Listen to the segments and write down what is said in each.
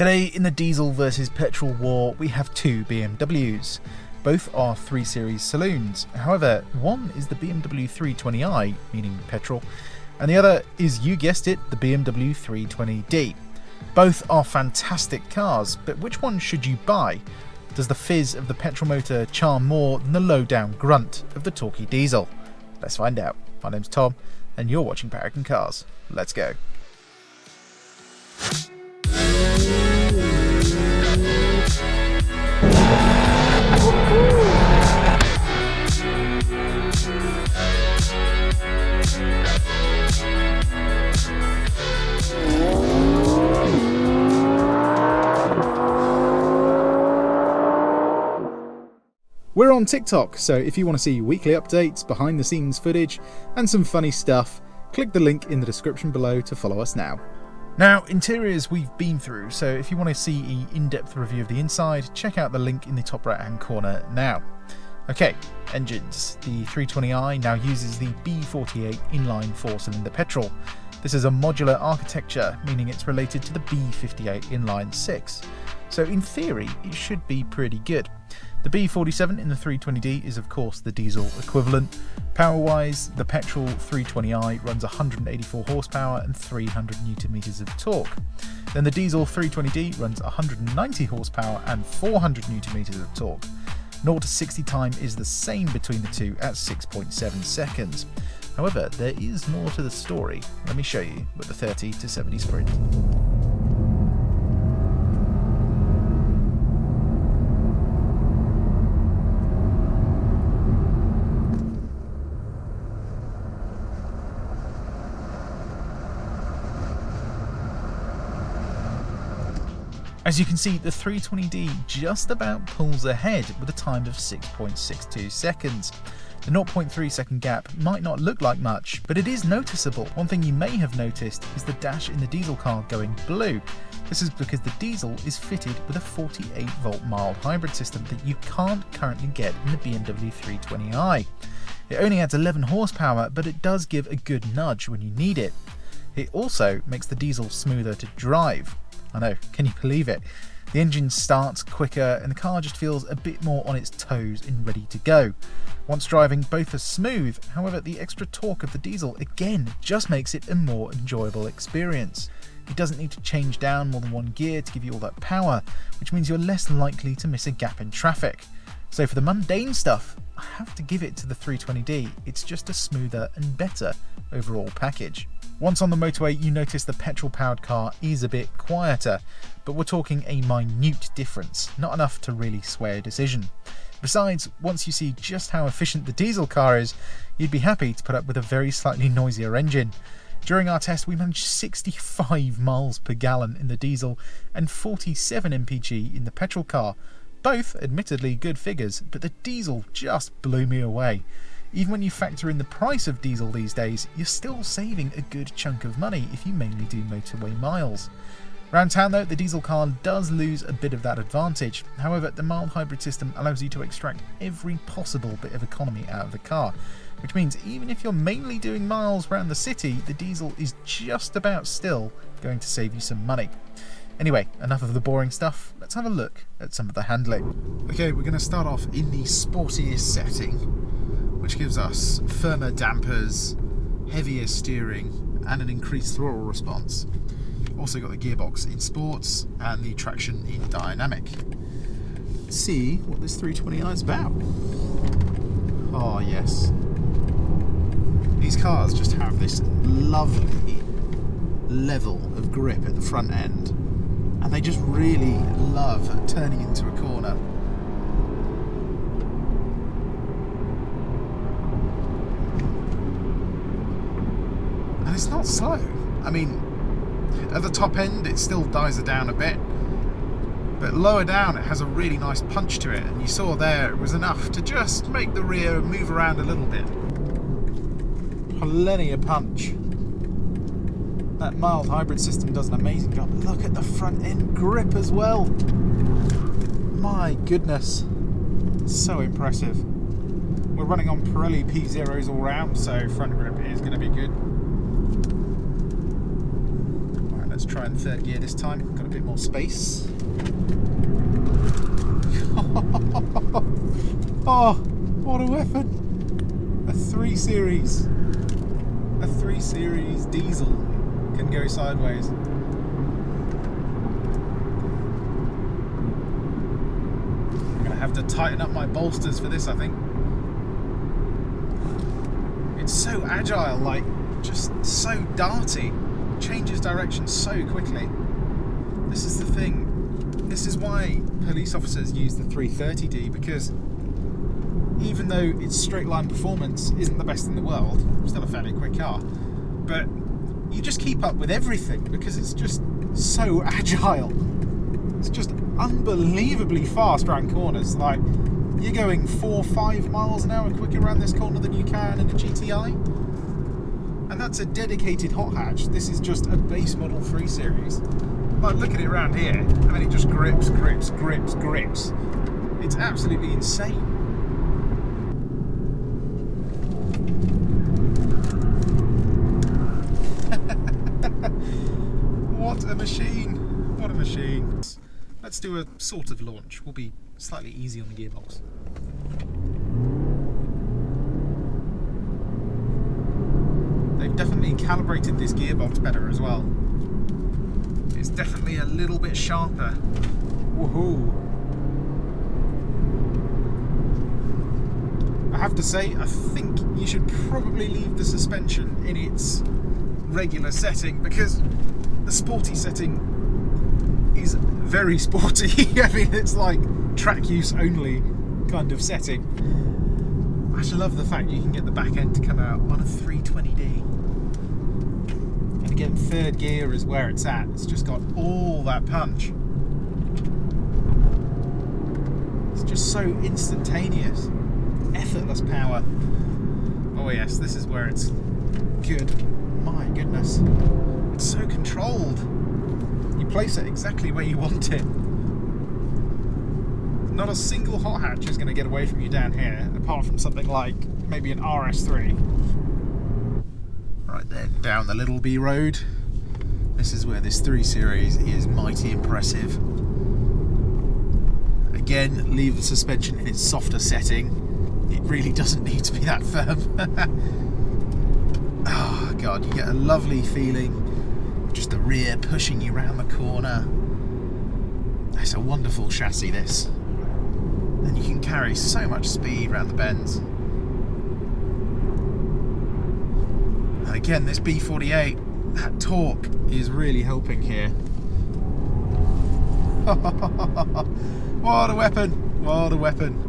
Today in the diesel versus petrol war we have two BMWs. Both are 3 Series saloons, however one is the BMW 320i, meaning petrol, and the other is, you guessed it, the BMW 320d. Both are fantastic cars, but which one should you buy? Does the fizz of the petrol motor charm more than the low-down grunt of the torquey diesel? Let's find out. My name's Tom, and you're watching Paragon Cars. Let's go. We're on TikTok, so if you want to see weekly updates, behind the scenes footage, and some funny stuff, click the link in the description below to follow us now. Now, interiors we've been through, so if you want to see an in-depth review of the inside, check out the link in the top right hand corner now. Okay, engines. The 320i now uses the B48 inline 4-cylinder petrol. This is a modular architecture, meaning it's related to the B58 inline 6. So in theory, it should be pretty good. The B47 in the 320d is of course the diesel equivalent. Power-wise, the petrol 320i runs 184 horsepower and 300 Nm of torque. Then the diesel 320d runs 190 horsepower and 400 Nm of torque. 0 to 60 time is the same between the two at 6.7 seconds. However, there is more to the story. Let me show you with the 30 to 70 sprint. As you can see, the 320d just about pulls ahead with a time of 6.62 seconds. The 0.3 second gap might not look like much, but it is noticeable. One thing you may have noticed is the dash in the diesel car going blue. This is because the diesel is fitted with a 48 volt mild hybrid system that you can't currently get in the BMW 320i. It only adds 11 horsepower, but it does give a good nudge when you need it. It also makes the diesel smoother to drive. I know, can you believe it? The engine starts quicker and the car just feels a bit more on its toes and ready to go. Once driving, both are smooth, however the extra torque of the diesel again just makes it a more enjoyable experience. It doesn't need to change down more than one gear to give you all that power, which means you're less likely to miss a gap in traffic. So for the mundane stuff, I have to give it to the 320d, it's just a smoother and better overall package. Once on the motorway, you notice the petrol-powered car is a bit quieter, but we're talking a minute difference, not enough to really sway a decision. Besides, once you see just how efficient the diesel car is, you'd be happy to put up with a very slightly noisier engine. During our test, we managed 65 miles per gallon in the diesel and 47 mpg in the petrol car. Both admittedly good figures, but the diesel just blew me away. Even when you factor in the price of diesel these days, you're still saving a good chunk of money if you mainly do motorway miles. Around town though, the diesel car does lose a bit of that advantage. However, the mild hybrid system allows you to extract every possible bit of economy out of the car, which means even if you're mainly doing miles around the city, the diesel is just about still going to save you some money. Anyway, enough of the boring stuff, let's have a look at some of the handling. Okay, we're going to start off in the sportiest setting, which gives us firmer dampers, heavier steering, and an increased throttle response. Also got the gearbox in sports and the traction in dynamic. Let's see what this 320i is about. Oh yes. These cars just have this lovely level of grip at the front end, and they just really love turning into a corner. And it's not slow. I mean, at the top end it still dies it down a bit, but lower down it has a really nice punch to it, and you saw there it was enough to just make the rear move around a little bit. Plenty of punch. That mild hybrid system does an amazing job. Look at the front end grip as well. My goodness, so impressive. We're running on Pirelli P0s all round, so front grip is going to be good. try in third gear this time, got a bit more space. Oh, what a weapon! A 3 Series diesel can go sideways. I'm gonna have to tighten up my bolsters for this, I think. It's so agile, like just so darty, changes direction so quickly. This is the thing. This is why police officers use the 330D, because even though its straight line performance isn't the best in the world, still a fairly quick car, but you just keep up with everything because it's just so agile. It's just unbelievably fast around corners. Like, you're going 4-5 miles an hour quicker around this corner than you can in a GTI. And that's a dedicated hot hatch. This is just a base model 3 Series. Like, look at it around here. I mean, it just grips. It's absolutely insane. What a machine. What a machine. Let's do a sort of launch. We'll be slightly easy on the gearbox. They've definitely calibrated this gearbox better as well. It's definitely a little bit sharper. Woohoo! I have to say, I think you should probably leave the suspension in its regular setting, because the sporty setting is very sporty. I mean, it's like track use only kind of setting. I just love the fact you can get the back end to come out on a 320D. And again, third gear is where it's at. It's just got all that punch. It's just so instantaneous. Effortless power. Oh yes, this is where it's good. My goodness. It's so controlled. You place it exactly where you want it. Not a single hot hatch is going to get away from you down here, apart from something like maybe an RS3. Right then, down the Little B road. This is where this 3 Series is mighty impressive. Again, leave the suspension in its softer setting. It really doesn't need to be that firm. Oh god, you get a lovely feeling. Just the rear pushing you around the corner. It's a wonderful chassis, this. And you can carry so much speed around the bends. And again, this B48, that torque is really helping here. What a weapon! What a weapon!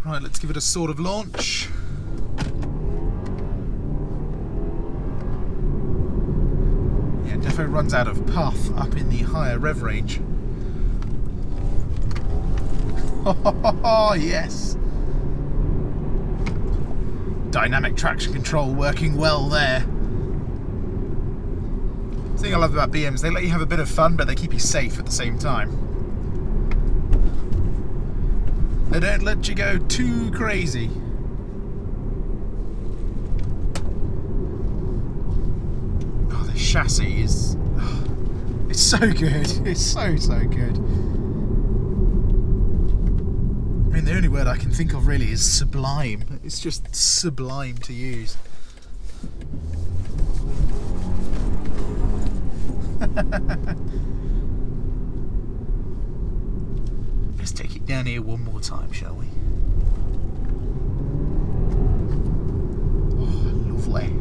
Right, let's give it a sort of launch. Yeah, defo runs out of puff up in the higher rev range. Oh, yes! Dynamic traction control working well there. The thing I love about BMs, they let you have a bit of fun, but they keep you safe at the same time. They don't let you go too crazy. Oh, the chassis is... Oh, it's so good. It's so good. I mean, the only word I can think of really is sublime. It's just sublime to use. Let's take it down here one more time, shall we? Oh, lovely.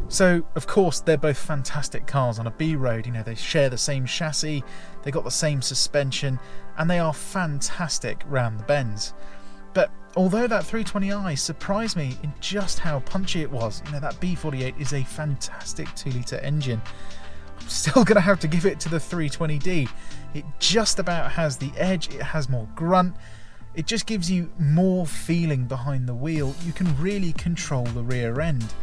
So, of course, they're both fantastic cars on a B road. You know, they share the same chassis, they got the same suspension, and they are fantastic round the bends. But although that 320i surprised me in just how punchy it was, you know, that B48 is a fantastic 2-litre engine. I'm still going to have to give it to the 320D. It just about has the edge, it has more grunt, it just gives you more feeling behind the wheel. You can really control the rear end.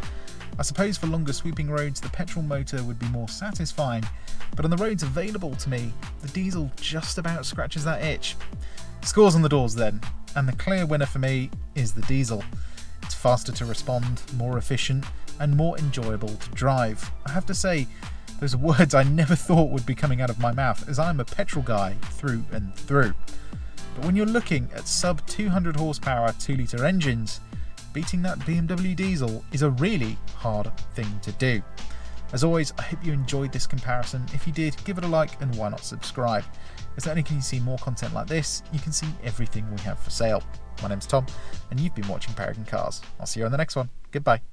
I suppose for longer sweeping roads the petrol motor would be more satisfying, but on the roads available to me, the diesel just about scratches that itch. Scores on the doors then, and the clear winner for me is the diesel. It's faster to respond, more efficient, and more enjoyable to drive. I have to say, those are words I never thought would be coming out of my mouth, as I'm a petrol guy through and through. But when you're looking at sub 200 horsepower 2-litre engines, beating that BMW diesel is a really hard thing to do. As always, I hope you enjoyed this comparison. If you did, give it a like and why not subscribe? As not only can you see more content like this, you can see everything we have for sale. My name's Tom, and you've been watching Paragon Cars. I'll see you on the next one. Goodbye.